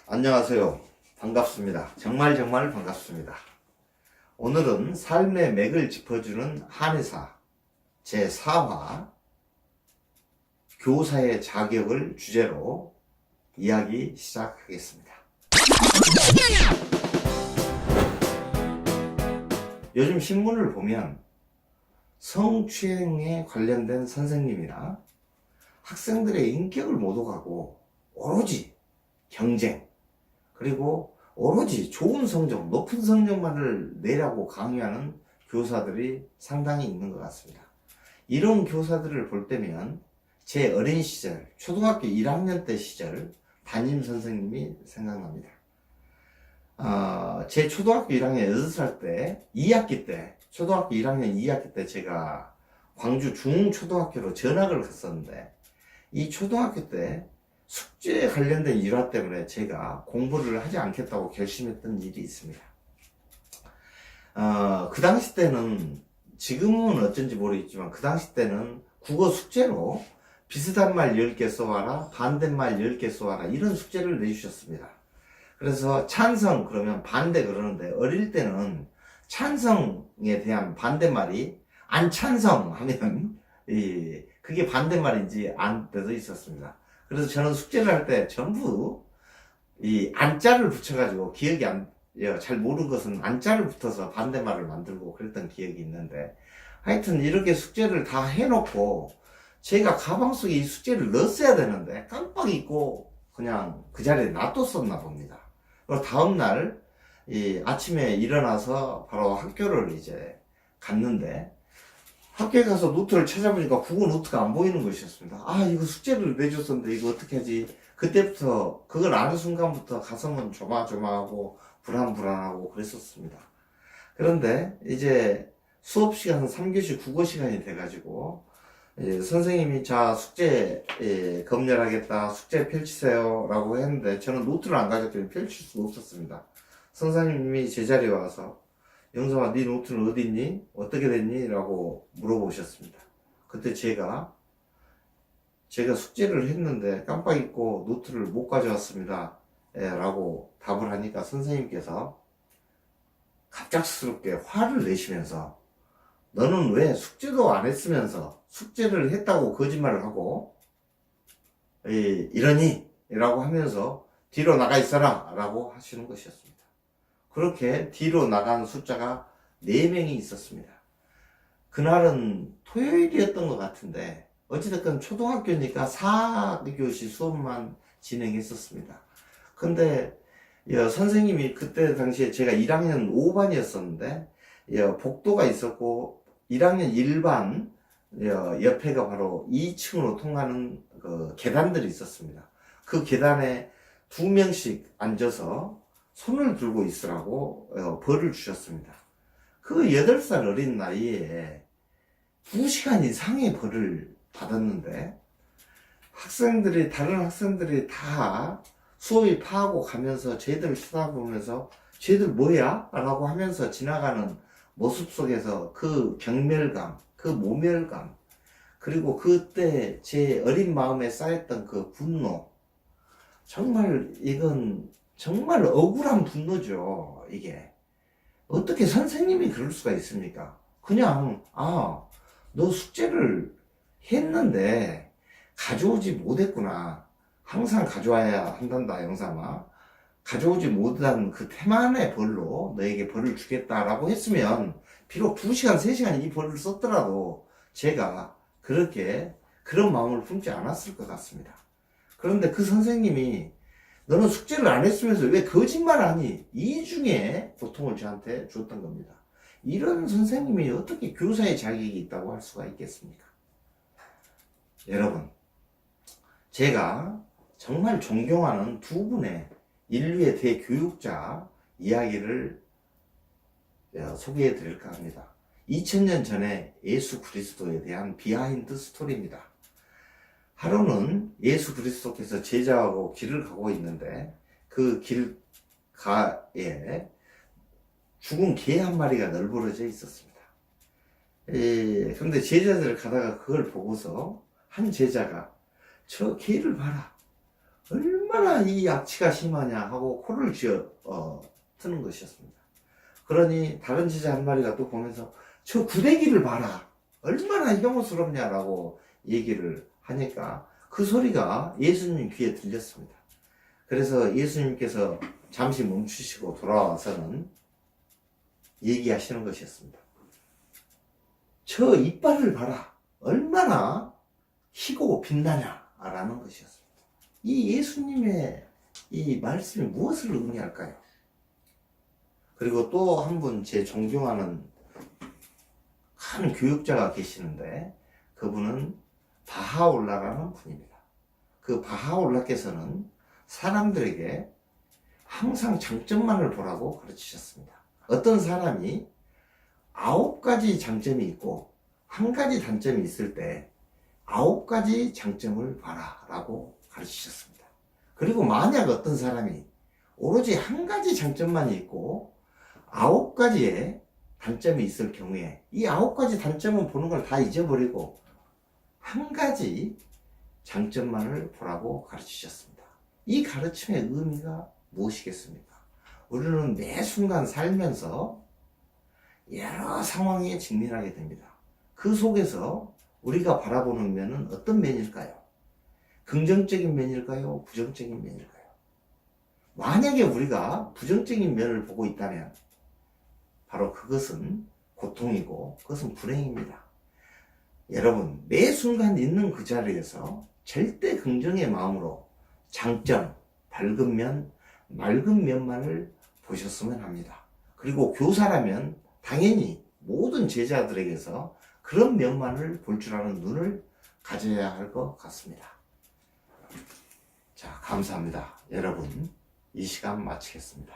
안녕하세요. 반갑습니다. 정말 반갑습니다. 오늘은 삶의 맥을 짚어주는 한의사 제4화 교사의 자격을 주제로 이야기 시작하겠습니다. 요즘 신문을 보면 성추행에 관련된 선생님이나 학생들의 인격을 못 오가고 오로지 경쟁, 그리고 오로지 좋은 성적, 높은 성적만을 내라고 강요하는 교사들이 상당히 있는 것 같습니다. 이런 교사들을 볼 때면 제 어린 시절, 초등학교 1학년 때 시절 담임 선생님이 생각납니다. 제 초등학교 1학년 6살 때, 2학기 때, 초등학교 1학년 2학기 때 제가 광주 중초등학교로 전학을 갔었는데, 이 초등학교 때 숙제에 관련된 일화 때문에 제가 공부를 하지 않겠다고 결심했던 일이 있습니다. 그 당시 때는, 지금은 어쩐지 모르겠지만, 그 당시 때는 국어 숙제로 비슷한 말 10개 써와라, 반대말 10개 써와라, 이런 숙제를 내주셨습니다. 그래서 찬성 그러면 반대 그러는데, 어릴 때는 찬성에 대한 반대말이 안 찬성 하면, 그게 반대말인지 안 때도 있었습니다. 그래서 저는 숙제를 할 때 전부 이 안자를 붙여가지고 기억이 잘 모르는 것은 안자를 붙어서 반대말을 만들고 그랬던 기억이 있는데, 하여튼 이렇게 숙제를 다 해놓고 제가 가방 속에 이 숙제를 넣었어야 되는데 깜빡 잊고 그냥 그 자리에 놔뒀었나 봅니다. 그리고 다음날 아침에 일어나서 바로 학교를 이제 갔는데, 학교에 가서 노트를 찾아보니까 국어 노트가 안 보이는 것이었습니다. 이거 숙제를 내줬었는데 이거 어떻게 하지? 그때부터, 그걸 아는 순간부터 가슴은 조마조마하고 불안하고 그랬었습니다. 그런데 이제 수업 시간은 3교시 국어 시간이 돼가지고, 선생님이 자, 숙제 검열하겠다, 숙제 펼치세요 라고 했는데, 저는 노트를 안 가졌더니 펼칠 수가 없었습니다. 선생님이 제 자리에 와서 영성아, 네 노트는 어디 있니? 어떻게 됐니? 라고 물어보셨습니다. 그때 제가 숙제를 했는데 깜빡 잊고 노트를 못 가져왔습니다. 라고 답을 하니까 선생님께서 갑작스럽게 화를 내시면서, 너는 왜 숙제도 안 했으면서 숙제를 했다고 거짓말을 하고 이러니? 라고 하면서 뒤로 나가 있어라 라고 하시는 것이었습니다. 그렇게 뒤로 나간 숫자가 4명이 있었습니다. 그날은 토요일이었던 것 같은데, 어찌됐건 초등학교니까 4교시 수업만 진행했었습니다. 근데 선생님이 그때 당시에 제가 1학년 5반이었었는데 복도가 있었고, 1학년 1반 옆에가 바로 2층으로 통하는 그 계단들이 있었습니다. 그 계단에 2명씩 앉아서 손을 들고 있으라고 벌을 주셨습니다. 그 8살 어린 나이에 2시간 이상의 벌을 받았는데, 다른 학생들이 다 수업이 파하고 가면서 쟤들 쳐다보면서 쟤들 뭐야? 라고 하면서 지나가는 모습 속에서 그 경멸감, 그 모멸감, 그리고 그때 제 어린 마음에 쌓였던 그 분노, 이건 정말 억울한 분노죠. 이게 어떻게 선생님이 그럴 수가 있습니까? 그냥 너 숙제를 했는데 가져오지 못했구나, 항상 가져와야 한단다 영삼아, 가져오지 못한 그 태만의 벌로 너에게 벌을 주겠다라고 했으면, 비록 2시간 3시간 이 벌을 썼더라도 제가 그런 마음을 품지 않았을 것 같습니다. 그런데 그 선생님이 너는 숙제를 안 했으면서 왜 거짓말하니? 이 중에 고통을 저한테 줬던 겁니다. 이런 선생님이 어떻게 교사의 자격이 있다고 할 수가 있겠습니까? 여러분, 제가 정말 존경하는 두 분의 인류의 대교육자 이야기를 소개해 드릴까 합니다. 2000년 전에 예수 그리스도에 대한 비하인드 스토리입니다. 하루는 예수 그리스도께서 제자하고 길을 가고 있는데, 그 길가에 죽은 개 한 마리가 널브러져 있었습니다. 그런데 제자들을 가다가 그걸 보고서 한 제자가 저 개를 봐라, 얼마나 얼마나 이 악취가 심하냐 하고 코를 트는 것이었습니다. 그러니 다른 제자 한 마리가 또 보면서 저 구데기를 봐라. 얼마나 혐오스럽냐라고 얘기를 하니까 그 소리가 예수님 귀에 들렸습니다. 그래서 예수님께서 잠시 멈추시고 돌아와서는 얘기하시는 것이었습니다. 저 이빨을 봐라. 얼마나 희고 빛나냐라는 것이었습니다. 이 예수님의 이 말씀이 무엇을 의미할까요? 그리고 또 한 분 제 존경하는 큰 교육자가 계시는데 그분은 바하올라라는 분입니다. 그 바하올라께서는 사람들에게 항상 장점만을 보라고 가르치셨습니다. 어떤 사람이 9가지 장점이 있고 1가지 단점이 있을 때 9가지 장점을 봐라 라고 가르치셨습니다. 그리고 만약 어떤 사람이 오로지 1가지 장점만 있고 9가지의 단점이 있을 경우에 이 9가지 단점은 보는 걸 다 잊어버리고 1가지 장점만을 보라고 가르치셨습니다. 이 가르침의 의미가 무엇이겠습니까? 우리는 매 순간 살면서 여러 상황에 직면하게 됩니다. 그 속에서 우리가 바라보는 면은 어떤 면일까요? 긍정적인 면일까요? 부정적인 면일까요? 만약에 우리가 부정적인 면을 보고 있다면 바로 그것은 고통이고 그것은 불행입니다. 여러분, 매 순간 있는 그 자리에서 절대 긍정의 마음으로 장점, 밝은 면, 맑은 면만을 보셨으면 합니다. 그리고 교사라면 당연히 모든 제자들에게서 그런 면만을 볼 줄 아는 눈을 가져야 할 것 같습니다. 자, 감사합니다. 여러분, 이 시간 마치겠습니다.